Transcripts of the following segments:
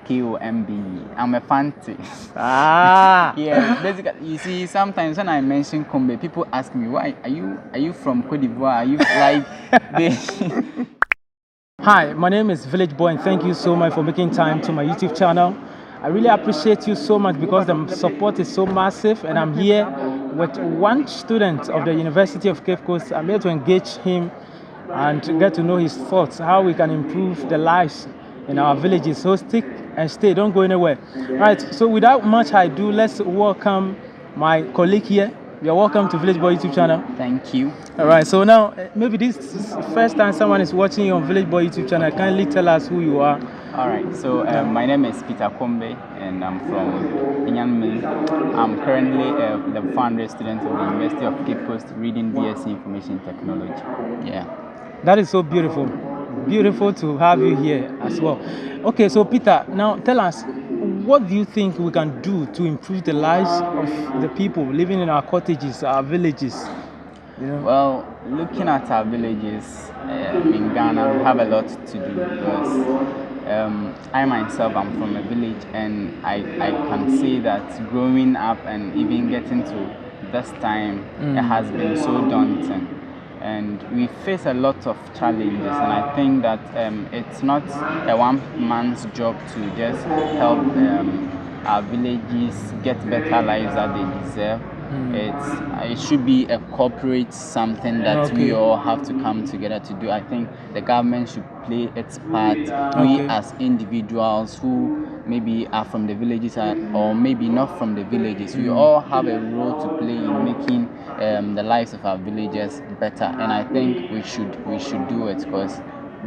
Kombe. I'm a fancy. Ah. Yeah, basically, you see, sometimes when I mention Kombe, people ask me, "Why are you from Cote d'Ivoire? Are you like they?" Hi, my name is Village Boy, and thank you so much for making time to my YouTube channel. I really appreciate you so much because the support is so massive, and I'm here with one student of the University of Cape Coast. I'm here to engage him and to get to know his thoughts, how we can improve the lives in our villages. So stick and stay, don't go anywhere. Right, so without much ado, let's welcome my colleague here. You're welcome to Village Boy YouTube channel. Thank you. All right, so now maybe this is the first time someone is watching you on Village Boy YouTube channel. Kindly tell us who you are. All right, so my name is Peter Kombe, and I'm from Inyanmin. I'm currently the level 400 student of the University of Cape Coast reading BSc Information Technology. Yeah. That is so beautiful. Beautiful to have you here as well. Okay, so Peter, now tell us, what do you think we can do to improve the lives of the people living in our cottages, our villages? You know? Well, looking at our villages in Ghana, we have a lot to do because I myself am from a village, and I can say that growing up and even getting to this time, it has been so daunting. And we face a lot of challenges, and I think that it's not a one man's job to just help our villages get better lives that they deserve. It should be a corporate something that we all have to come together to do. I think the government should play its part. We as individuals who maybe are from the villages or maybe not from the villages, we all have a role to play in making the lives of our villagers better. And I think we should do it because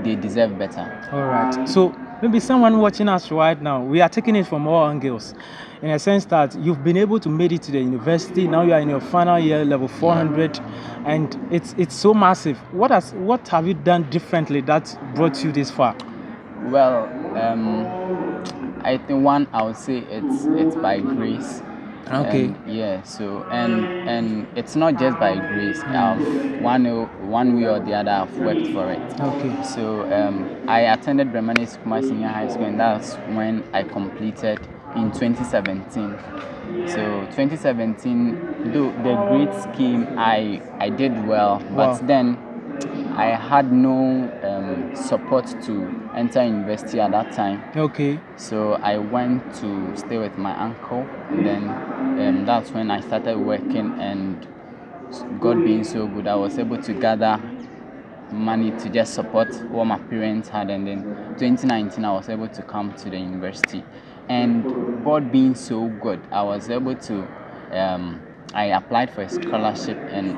they deserve better. All right. So maybe someone watching us right now, we are taking it from all angles, in a sense that you've been able to make it to the university. Now you are in your final year, level 400, and it's so massive. What have you done differently that brought you this far? Well, I think I would say it's by grace. Okay. And it's not just by grace. One way or the other, I've worked for it. Okay. So I attended Brahmani Sukuma Senior High School, and that's when I completed in 2017. So 2017, though the grades came, I did well, but then I had no support to enter university at that time. Okay. So I went to stay with my uncle, and then that's when I started working, and God being so good, I was able to gather money to just support what my parents had, and then 2019 I was able to come to the university, and God being so good, I was able to I applied for a scholarship, and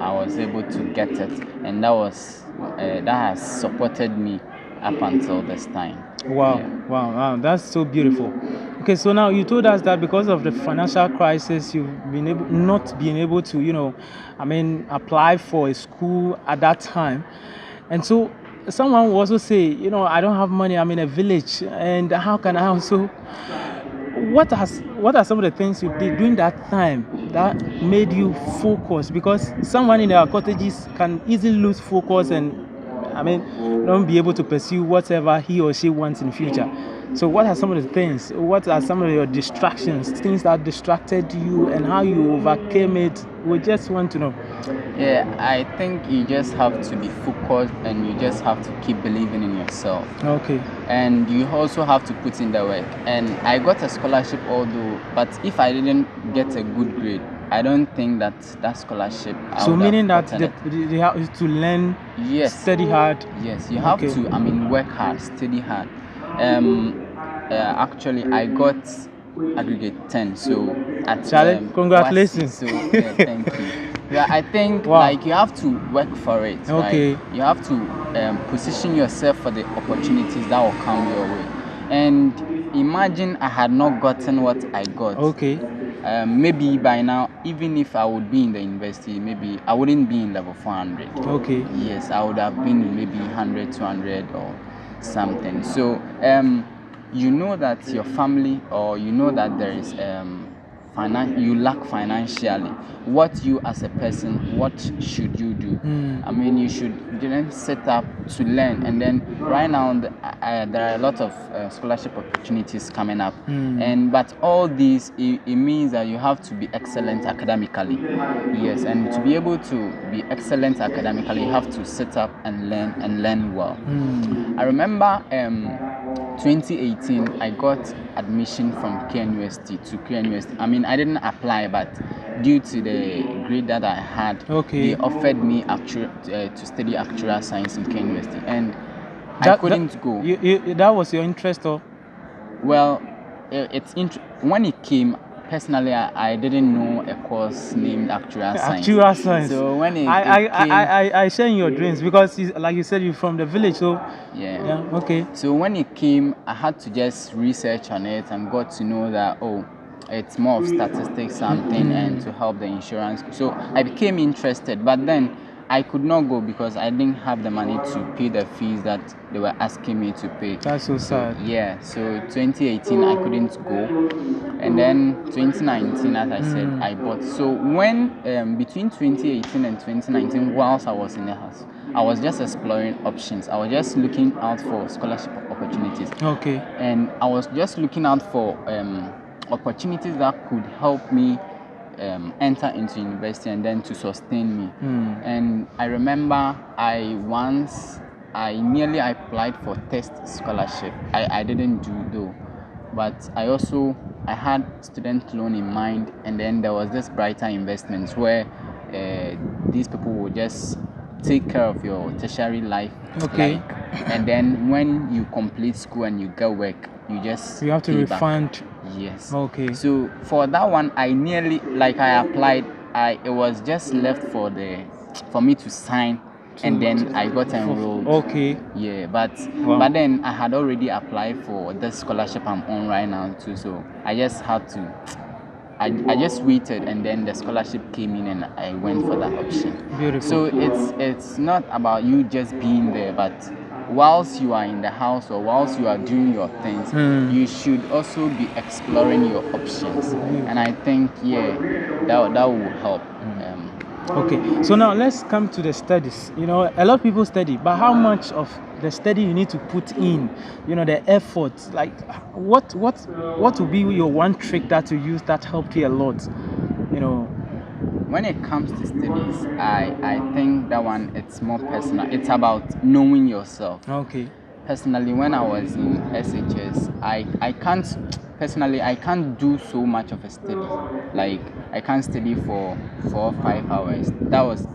I was able to get it, and that has supported me up until this time. Wow, yeah. Wow, that's so beautiful. Okay, so now you told us that because of the financial crisis, you've not been able to, apply for a school at that time, and so someone will also say, I don't have money, I'm in a village, and how can I also? What are some of the things you did during that time that made you focus? Because someone in our cottages can easily lose focus and don't be able to pursue whatever he or she wants in the future. So what are some of the things? What are some of your distractions, things that distracted you, and how you overcame it? We just want to know. Yeah, I think you just have to be focused, and you just have to keep believing in yourself. Okay. And you also have to put in the work. And I got a scholarship, but if I didn't get a good grade, I don't think that scholarship. So meaning that they have to learn, study hard. Yes, you have to. Work hard, study hard. Actually, I got Aggregate 10. So congratulations. So thank you. Yeah, I think you have to work for it. Okay. Right? You have to position yourself for the opportunities that will come your way. And imagine I had not gotten what I got. Okay. Maybe by now, even if I would be in the university, maybe I wouldn't be in level 400. Okay. Yes, I would have been maybe 100, 200 or something. So you know that your family, or you know that there is you lack financially, what you as a person, what should you do? I mean, you should then set up to learn, and then right now there are a lot of scholarship opportunities coming up, but all these, it means that you have to be excellent academically. Yes, and to be able to be excellent academically, you have to set up and learn well. I remember 2018, I got admission from KNUST to KNUST. I mean, I didn't apply, but due to the grade that I had, they offered me to study actuarial science in KNUST, and I couldn't go. That was your interest, or? Well, when it came. Personally, I didn't know a course named actuarial science. Actuarial science. So when I share in your dreams, because like you said, you're from the village, so yeah. Okay. So when it came, I had to just research on it and got to know that it's more of statistics something and to help the insurance. So I became interested, but then I could not go because I didn't have the money to pay the fees that they were asking me to pay. That's so sad. Yeah, so 2018 I couldn't go, and then 2019, as I said, I bought. So when between 2018 and 2019, whilst I was in the house, I was just exploring options. I was just looking out for scholarship opportunities. Okay. And I was just looking out for opportunities that could help me enter into university and then to sustain me. And I remember I nearly applied for test scholarship. I didn't do though, but I had student loan in mind, and then there was this Brighter Investments where these people would just take care of your tertiary life. Okay. And then when you complete school and you get work, you have to refund back. Yes. Okay. So for that one, I applied. It was just left for me to sign, and then I got enrolled. Okay. Yeah, but then I had already applied for the scholarship I'm on right now too. So I just had to. I just waited, and then the scholarship came in, and I went for that option. Beautiful. So it's not about you just being there, but whilst you are in the house or whilst you are doing your things, you should also be exploring your options. And I think that will help. Okay, so now let's come to the studies. A lot of people study, but how much of the study you need to put in, the effort, like what will be your one trick that you use that helped you a lot? When it comes to studies, I think that one, it's more personal. It's about knowing yourself. Okay. Personally, when I was in SHS, I can't do so much of a study. Like I can't study for 4 or 5 hours. That was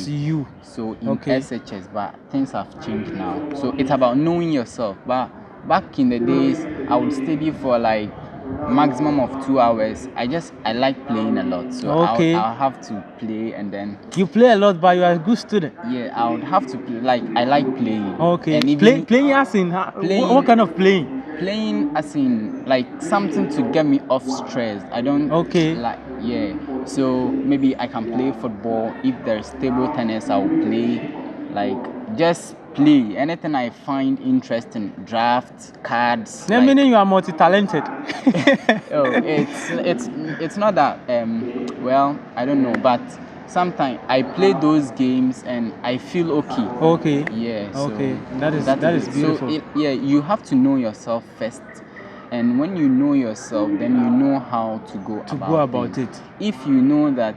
you. So in SHS, but things have changed now. So it's about knowing yourself. But back in the days, I would study for like maximum of 2 hours. I like playing a lot, so I'll have to play, and then you play a lot, but you are a good student. Yeah, I would have to play. Like I like playing. Okay. And playing as in what kind of playing? Playing as in like something to get me off stress. I don't so maybe I can play football. If there's table tennis, I'll play. Like just play anything I find interesting. Draft cards. Meaning you are multi-talented. It's not that. Well, I don't know, but sometimes I play those games and I feel okay. Okay. Yeah. So okay. That is beautiful. So you have to know yourself first, and when you know yourself, then you know how to go about it. If you know that,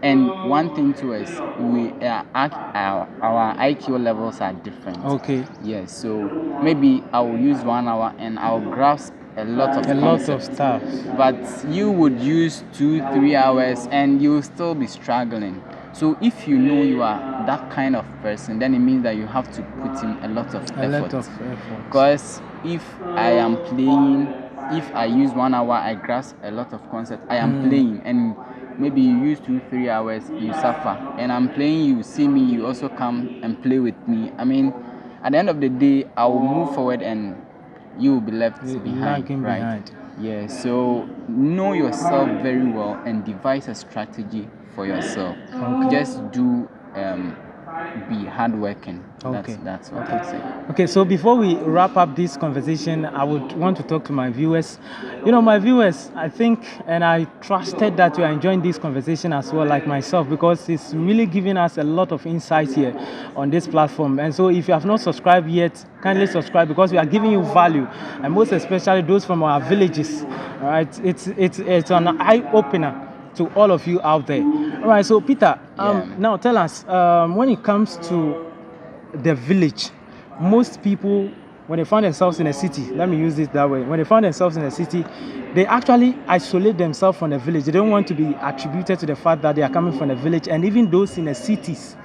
and one thing too is our IQ levels are different. Okay. Yeah. So maybe I will use 1 hour and I'll grasp a lot of stuff. But you would use 2-3 hours and you'll still be struggling. So if you know you are that kind of person, then it means that you have to put in a lot of effort. Because if I am playing, if I use 1 hour, I grasp a lot of concept. I am playing, and maybe you use 2-3 hours, you suffer. And I'm playing, you see me, you also come and play with me. I mean, at the end of the day, I will move forward and you will be left behind. Yeah, so know yourself very well and devise a strategy for yourself. Just do be hardworking. Okay. That's what I say. Okay, so before we wrap up this conversation, I would want to talk to my viewers. My viewers, I think and I trusted that you are enjoying this conversation as well, like myself, because it's really giving us a lot of insights here on this platform. And so if you have not subscribed yet, kindly subscribe, because we are giving you value, and most especially those from our villages. All right, it's an eye-opener to all of you out there. All right, so Peter, now tell us, when it comes to the village, most people, when they find themselves in a city, let me use it that way, when they find themselves in a city, they actually isolate themselves from the village. They don't want to be attributed to the fact that they are coming from the village. And even those in the cities,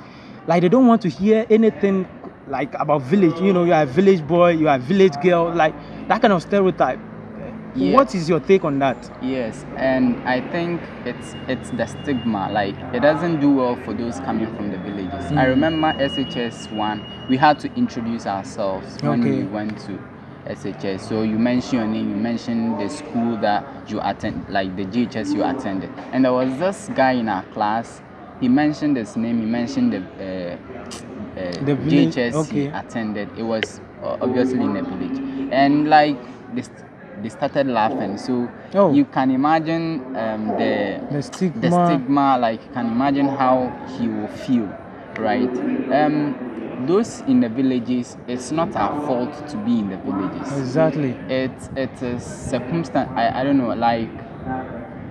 like, they don't want to hear anything like about village. You are a village boy, you are a village girl, like that kind of stereotype. Yes. What is your take on that? Yes, and I think it's the stigma. Like, it doesn't do well for those coming from the villages. I remember SHS 1, we had to introduce ourselves when we went to SHS. So you mentioned your name, you mentioned the school that you attend, like the GHS you attended. And there was this guy in our class, he mentioned his name, he mentioned the GHS he attended. It was obviously in the village. And like they started laughing. So you can imagine the stigma, like you can imagine how he will feel, right? Those in the villages, it's not our fault to be in the villages. Exactly. It's a circumstance. I don't know, like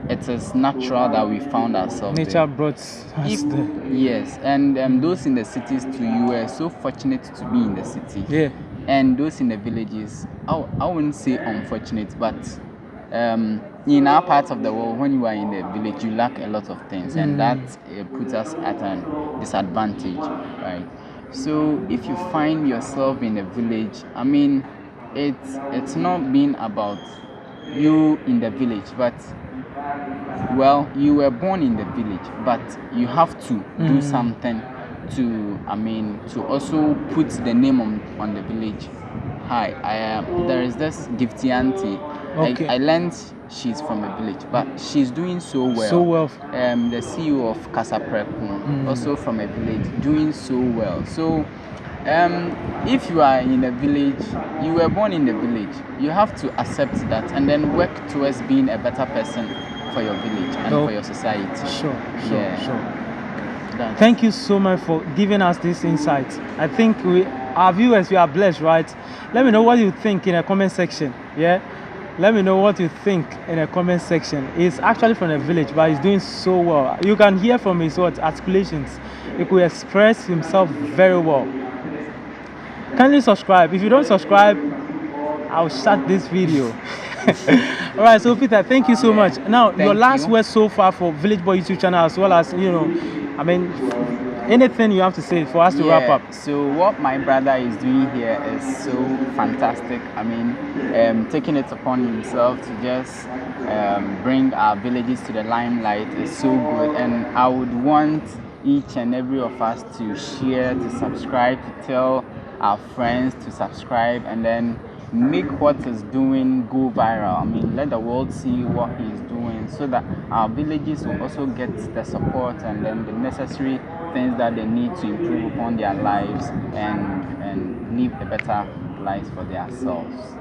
it is natural that we found ourselves nature there. Brought us there. Yes, and those in the cities too, you were so fortunate to be in the city. Yeah. And those in the villages, I wouldn't say unfortunate, but in our part of the world, when you are in the village, you lack a lot of things, and that puts us at a disadvantage, right? So if you find yourself in a village, I mean, it's not been about you in the village, but well, you were born in the village, but you have to do something to also put the name on the village. Hi, there is this Gifty auntie. I learned she's from a village, but she's doing so well. So well. The CEO of Casa Preku, also from a village, doing so well. So if you are in a village, you were born in the village, you have to accept that and then work towards being a better person for your village and for your society. Sure. Thank you so much for giving us this insight. I think our viewers, we are blessed, right? Let me know what you think in the comment section. Yeah, let me know what you think in the comment section. He's actually from a village, but he's doing so well. You can hear from his articulations. He could express himself very well. Kindly subscribe. If you don't subscribe, I'll shut this video. All right, so Peter, thank you so much. Now, your last word so far for Village Boy YouTube channel, as well as, I mean, anything you have to say for us to wrap up. So what my brother is doing here is so fantastic. I mean, taking it upon himself to just bring our villages to the limelight is so good. And I would want each and every of us to share, to subscribe, to tell our friends to subscribe, and then make what he's doing go viral. I mean, let the world see what he's doing, so that our villages will also get the support and then the necessary things that they need to improve upon their lives and live a better life for themselves.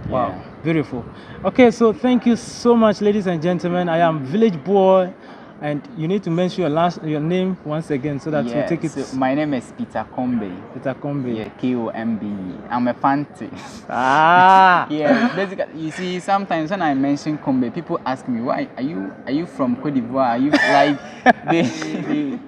Wow, beautiful. Okay, so thank you so much, ladies and gentlemen. I am Village Boy. And you need to mention your name once again so that we take it. So my name is Peter Kombe. Peter Kombe. Yeah, Kombe. I'm a fancy. Yeah, basically, you see, sometimes when I mention Kombe, people ask me, why are you from Cote d'Ivoire? Are you like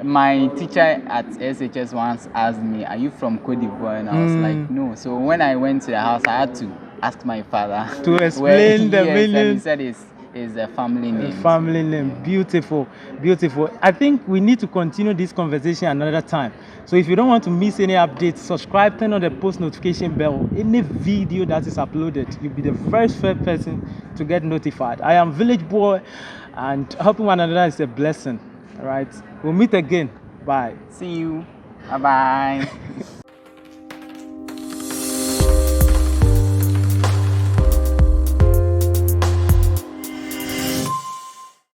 my teacher at SHS once asked me, are you from Cote d'Ivoire? And I was like, no. So when I went to the house, I had to ask my father to explain the meaning. And he said is a family name. A family name. Beautiful. I think we need to continue this conversation another time. So if you don't want to miss any updates, subscribe, turn on the post notification bell. Any video that is uploaded, you'll be the first person to get notified. I am Village Boy, and helping one another is a blessing. All right. We'll meet again. Bye. See you. Bye-bye.